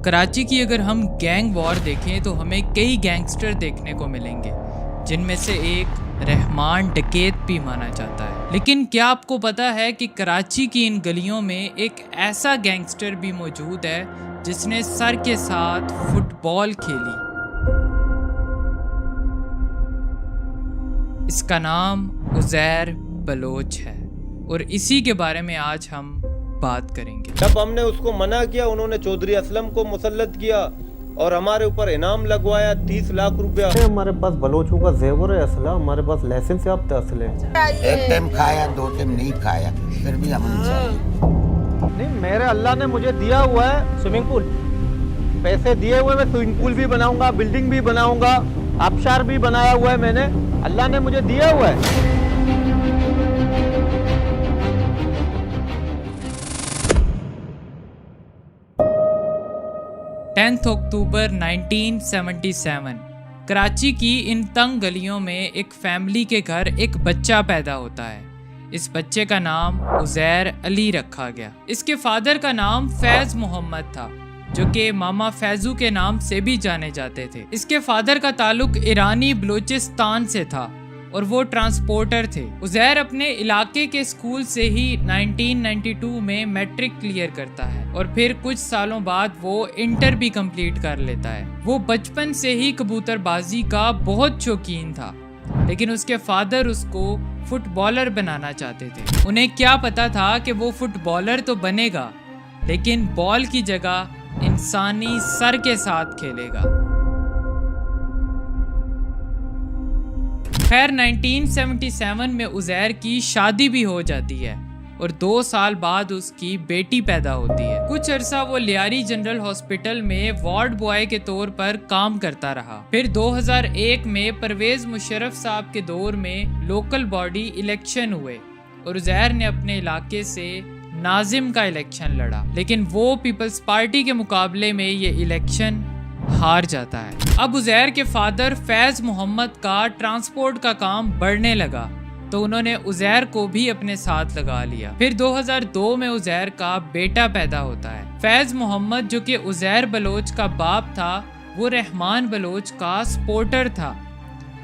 کراچی کی اگر ہم گینگ وار دیکھیں تو ہمیں کئی گینگسٹر دیکھنے کو ملیں گے، جن میں سے ایک رحمان ڈکیت بھی مانا جاتا ہے۔ لیکن کیا آپ کو پتا ہے کہ کراچی کی ان گلیوں میں ایک ایسا گینگسٹر بھی موجود ہے جس نے سر کے ساتھ فٹ بال کھیلی؟ اس کا نام عزیر بلوچ ہے اور اسی کے بارے میں آج ہم بات کریں گے۔ جب ہم نے اس کو منع کیا، انہوں نے چودھری اسلم کو مسلط کیا اور ہمارے اوپر انعام لگوایا 30 لاکھ روپیہ۔ ہمارے پاس بلوچوں کا زیور ہے، اسلحہ ہمارے پاس لائسنس یافتہ اسلحے ہیں۔ ایک ٹائم کھایا، 2 ٹائم نہیں کھایا، پھر بھی ہمیں چاہیے۔ نہیں، میرے اللہ نے مجھے دیا ہوا ہے سوئمنگ پول، پیسے دیے ہوئے، میں سوئمنگ پول بھی بناؤں گا، بلڈنگ بھی بناؤں گا، آبشار بھی بنایا ہوا ہے میں نے، اللہ نے مجھے دیا ہوا ہے۔ 10 اکتوبر 1977 کراچی کی ان تنگ گلیوں میں ایک فیملی کے گھر ایک بچہ پیدا ہوتا ہے۔ اس بچے کا نام عزیر علی رکھا گیا۔ اس کے فادر کا نام فیض محمد تھا، جو کہ ماما فیضو کے نام سے بھی جانے جاتے تھے۔ اس کے فادر کا تعلق ایرانی بلوچستان سے تھا اور وہ ٹرانسپورٹر تھے۔ عزیر اپنے علاقے کے اسکول سے ہی 1992 میں میٹرک کلیئر کرتا ہے اور پھر کچھ سالوں بعد وہ انٹر بھی کمپلیٹ کر لیتا ہے۔ وہ بچپن سے ہی کبوتر بازی کا بہت شوقین تھا، لیکن اس کے فادر اس کو فٹ بالر بنانا چاہتے تھے۔ انہیں کیا پتا تھا کہ وہ فٹ بالر تو بنے گا، لیکن بال کی جگہ انسانی سر کے ساتھ کھیلے گا۔ خیر 1977 میں عزیر کی شادی بھی ہو جاتی ہے اور 2 سال بعد اس کی بیٹی پیدا ہوتی ہے۔ کچھ عرصہ وہ لیاری جنرل ہاسپٹل میں وارڈ بوائے کے طور پر کام کرتا رہا۔ پھر 2001 میں پرویز مشرف صاحب کے دور میں لوکل باڈی الیکشن ہوئے اور عزیر نے اپنے علاقے سے ناظم کا الیکشن لڑا، لیکن وہ پیپلز پارٹی کے مقابلے میں یہ الیکشن ہار جاتا ہے۔ اب عزیر کے فادر فیض محمد کا ٹرانسپورٹ کا کام بڑھنے لگا تو انہوں نے عزیر کو بھی اپنے ساتھ لگا لیا۔ پھر 2002 میں عزیر کا بیٹا پیدا ہوتا ہے۔ فیض محمد، جو کہ عزیر بلوچ کا باپ تھا، وہ رحمان بلوچ کا سپورٹر تھا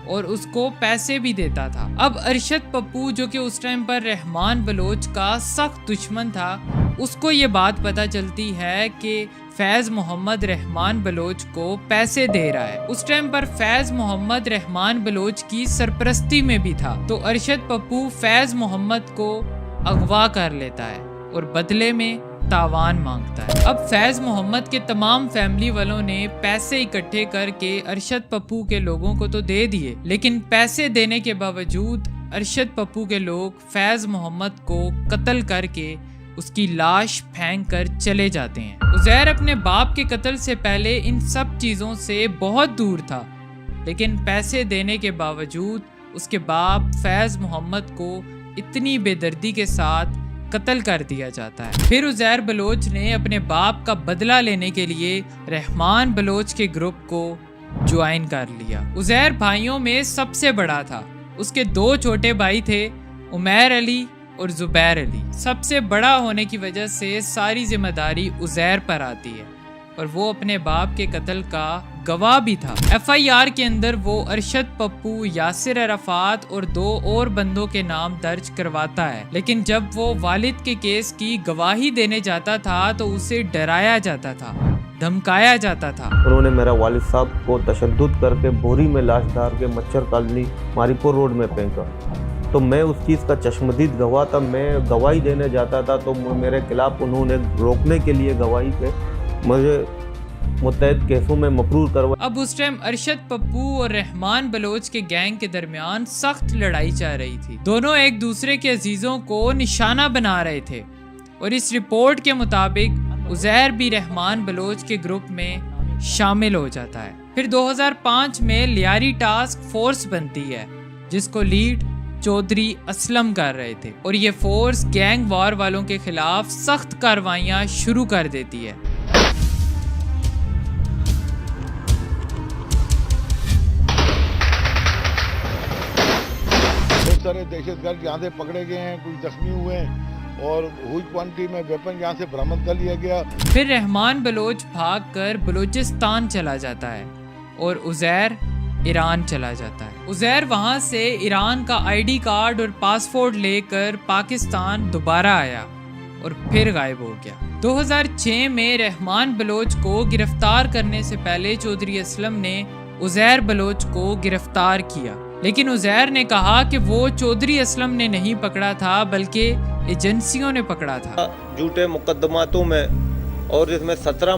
اور اس کو پیسے بھی دیتا تھا۔ اب ارشد پپو، جو کہ اس ٹائم پر رحمان بلوچ کا سخت دشمن تھا، اس کو یہ بات پتہ چلتی ہے کہ فیض محمد رحمان بلوچ کو پیسے دے رہا ہے۔ اس ٹائم پر فیض محمد رحمان بلوچ کی سرپرستی میں بھی تھا، تو ارشد پپو فیض محمد کو اغوا کر لیتا ہے اور بدلے میں تاوان مانگتا ہے۔ اب فیض محمد کے تمام فیملی والوں نے پیسے اکٹھے کر کے ارشد پپو کے لوگوں کو تو دے دیے، لیکن پیسے دینے کے باوجود ارشد پپو کے لوگ فیض محمد کو قتل کر کے اس کی لاش پھینک کر چلے جاتے ہیں۔ عزیر اپنے باپ کے قتل سے پہلے ان سب چیزوں سے بہت دور تھا، لیکن پیسے دینے کے باوجود اس کے باپ فیض محمد کو اتنی بے دردی کے ساتھ قتل کر دیا جاتا ہے۔ پھر عزیر بلوچ نے اپنے باپ کا بدلہ لینے کے لیے رحمان بلوچ کے گروپ کو جوائن کر لیا۔ عزیر بھائیوں میں سب سے بڑا تھا۔ اس کے 2 چھوٹے بھائی تھے، عمیر علی اور زبیر علی۔ سب سے بڑا ہونے کی وجہ سے ساری ذمہ داری عزیر پر آتی ہے اور وہ اپنے باپ کے قتل کا گواہ بھی تھا۔ FIR کے اندر وہ ارشد پپو، یاسر عرفات اور 2 اور بندوں کے نام درج کرواتا ہے، لیکن جب وہ والد کے کیس کی گواہی دینے جاتا تھا تو اسے ڈرایا جاتا تھا، دھمکایا جاتا تھا۔ انہوں نے میرا والد صاحب کو تشدد کر کے بوری میں لاش ڈال کے مچھر کالونی ماری پور روڈ میں پھینکا، تو میں اس چیز کا چشمدید گواہ تھا۔ میں گواہی دینے جاتا تھا تو میرے خلاف انہوں نے روکنے کے لیے گواہی پہ مجھے متعدد کیسوں میں مفرور کروا۔ اب اس ٹائم ارشد پپو اور رحمان بلوچ کے گینگ کے درمیان سخت لڑائی چل رہی تھی۔ دونوں ایک دوسرے کے عزیزوں کو نشانہ بنا رہے تھے اور اس رپورٹ کے مطابق عزیر بھی رحمان بلوچ کے گروپ میں شامل ہو جاتا ہے۔ پھر 2005 میں لیاری ٹاسک فورس بنتی ہے، جس کو لیڈ چودھری اسلم کر رہے تھے، اور یہ فورس گینگ وار والوں کے خلاف سخت کارروائیاں شروع کر دیتی ہے۔ بہت سارے دہشت گرد یہاں سے پکڑے گئے ہیں، کچھ زخمی ہوئے ہیں اور ہوئی کوانٹٹی میں ویپن یہاں سے برآمد کر لیا گیا. پھر رحمان بلوچ بھاگ کر بلوچستان چلا جاتا ہے اور عزیر ایران چلا جاتا ہے. عزیر وہاں سے ایران کا ID کارڈ اور پاسپورٹ لے کر پاکستان دوبارہ آیا اور پھر غائب ہو گیا. 2006 میں رحمان بلوچ کو گرفتار کرنے سے پہلے چودھری اسلم نے عزیر بلوچ کو گرفتار کیا، لیکن عزیر نے کہا کہ وہ چودھری اسلم نے نہیں پکڑا تھا بلکہ ایجنسیوں نے پکڑا تھا. جھوٹے مقدماتوں میں اور اس میں 17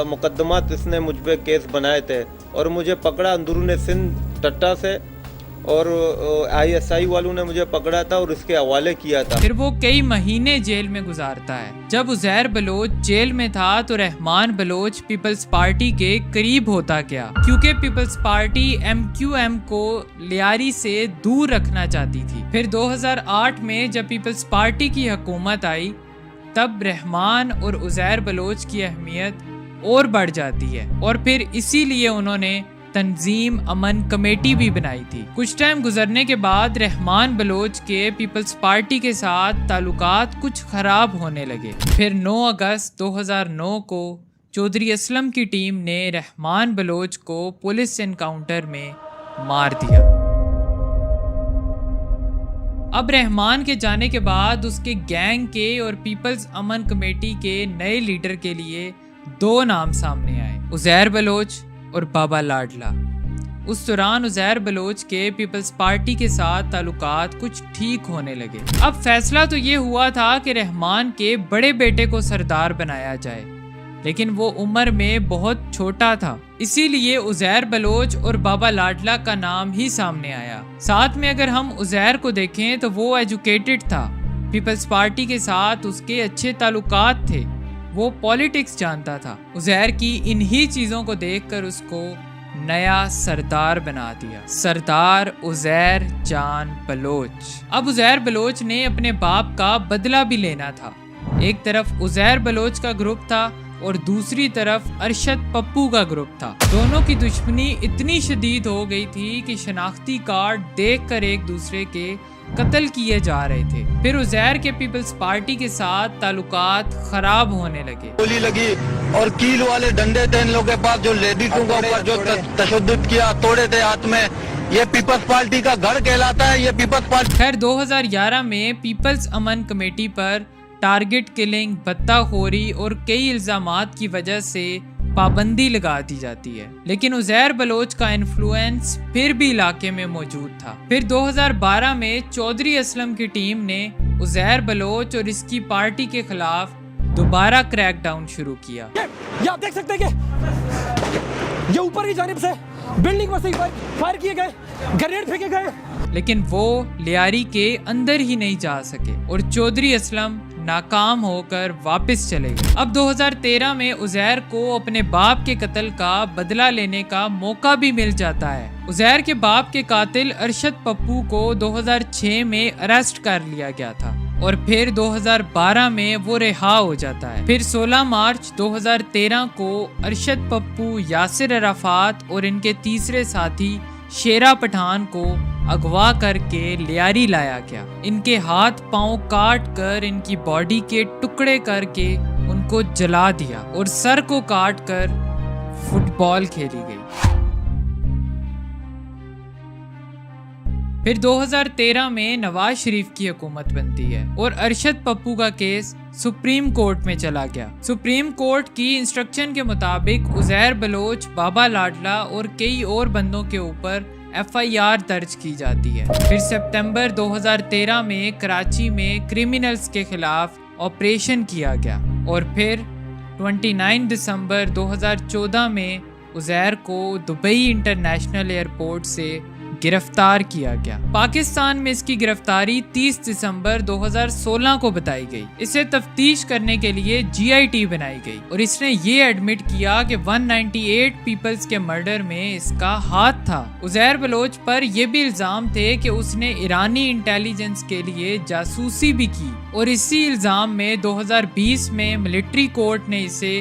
مقدمات اس نے مجھ پہ کیس بنائے تھے اور مجھے پکڑا اندرون سندھ ٹٹا سے، اور ISI والوں نے مجھے پکڑا تھا اور اس کے حوالے کیا تھا. پھر وہ کئی مہینے جیل میں گزارتا ہے. جب عزیر بلوچ جیل میں تھا تو رحمان بلوچ پیپلز پارٹی کے قریب ہوتا گیا، کیونکہ پیپلز پارٹی MQM کو لیاری سے دور رکھنا چاہتی تھی. پھر 2008 میں جب پیپلز پارٹی کی حکومت آئی تب رحمان اور عزیر بلوچ کی اہمیت اور بڑھ جاتی ہے، اور پھر اسی لیے انہوں نے تنظیم امن کمیٹی بھی بنائی تھی. کچھ ٹائم گزرنے کے بعد رحمان بلوچ کے پیپلز پارٹی کے ساتھ تعلقات کچھ خراب ہونے لگے. پھر 9 اگست 2009 کو چودھری اسلم کی ٹیم نے رحمان بلوچ کو پولیس انکاؤنٹر میں مار دیا. اب رحمان کے جانے کے بعد اس کے گینگ کے اور پیپلز امن کمیٹی کے نئے لیڈر کے لیے 2 نام سامنے آئے، عزیر بلوچ اور بابا لاڈلا. اس دوران عزیر بلوچ کے پیپلز پارٹی کے ساتھ تعلقات کچھ ٹھیک ہونے لگے. اب فیصلہ تو یہ ہوا تھا کہ رحمان کے بڑے بیٹے کو سردار بنایا جائے، لیکن وہ عمر میں بہت چھوٹا تھا، اسی لیے عزیر بلوچ اور بابا لاڈلا کا نام ہی سامنے آیا. ساتھ میں اگر ہم عزیر کو دیکھیں تو وہ ایجوکیٹڈ تھا، پیپلز پارٹی کے ساتھ اس کے اچھے تعلقات تھے، وہ پولیٹکس جانتا تھا. عزیر کی انہی چیزوں کو دیکھ کر اس کو نیا سردار بنا دیا، سردار عزیر جان بلوچ. اب عزیر بلوچ نے اپنے باپ کا بدلہ بھی لینا تھا. ایک طرف عزیر بلوچ کا گروپ تھا اور دوسری طرف ارشد پپو کا گروپ تھا. دونوں کی دشمنی اتنی شدید ہو گئی تھی کہ شناختی کارڈ دیکھ کر ایک دوسرے کے قتل کیے جا رہے تھے. پھر عزیر کے پیپلز پارٹی کے ساتھ تعلقات خراب ہونے لگے. گولی لگی اور کیل والے ڈنڈے تھے ان لوگوں کے پاس، جو لیڈیزوں کے اوپر جو تشدد کیا، توڑے تھے ہاتھ میں. یہ پیپلز پارٹی کا گھر کہلاتا ہے، یہ پیپلز پارٹی. خیر 2011 میں پیپلز امن کمیٹی پر ٹارگٹ کلنگ، بھتہ خوری اور کئی الزامات کی وجہ سے پابندی لگا دی جاتی ہے، لیکن عزیر بلوچ کا انفلوئنس پھر بھی علاقے میں موجود تھا. پھر 2012 میں چودھری اسلم کی ٹیم نے عزیر بلوچ اور اس کی پارٹی کے خلاف دوبارہ کریک ڈاؤن شروع کیا. یہ آپ دیکھ سکتے ہیں کہ یہ اوپر کی جانب سے بلڈنگ پر سے فائر کیے گئے، گرینیڈ پھینکے گئے، لیکن وہ لیاری کے اندر ہی نہیں جا سکے اور چودھری اسلم ناکام ہو کر واپس چلے گئے. اب 2013 میں عزیر کو اپنے باپ کے قتل کا بدلہ لینے کا موقع بھی مل جاتا ہے. عزیر کے باپ کے قاتل ارشد پپو کو 2006 میں اریسٹ کر لیا گیا تھا اور پھر 2012 میں وہ رہا ہو جاتا ہے. پھر 16 مارچ 2013 کو ارشد پپو، یاسر عرفات اور ان کے تیسرے ساتھی شیرا پٹھان کو اغوا کر کے لیاری لایا گیا. ان کے ہاتھ پاؤں کاٹ کر ان کی باڈی کے ٹکڑے کر کے ان کو جلا دیا اور سر کو کاٹ کر فٹ بال کھیلی گئی. پھر 2013 میں نواز شریف کی حکومت بنتی ہے اور ارشد پپو کا کیس سپریم کورٹ میں چلا گیا. سپریم کورٹ کی انسٹرکشن کے مطابق عزیر بلوچ، بابا لاڈلا اور کئی اور بندوں کے اوپر FIR درج کی جاتی ہے. پھر سپتمبر 2013 میں کراچی میں کرمنلز کے خلاف آپریشن کیا گیا اور پھر 29 دسمبر 2014 میں عزیر کو دبئی انٹرنیشنل ایئرپورٹ سے گرفتار کیا گیا. پاکستان میں اس کی گرفتاری 30 دسمبر 2016 کو بتائی گئی. اسے تفتیش کرنے کے لیے GIT بنائی گئی اور اس نے یہ ایڈمٹ کیا کہ 198 پیپلز کے مرڈر میں اس کا ہاتھ تھا. عزیر بلوچ پر یہ بھی الزام تھے کہ اس نے ایرانی انٹیلیجنس کے لیے جاسوسی بھی کی اور اسی الزام میں 2020 میں ملٹری کورٹ نے اسے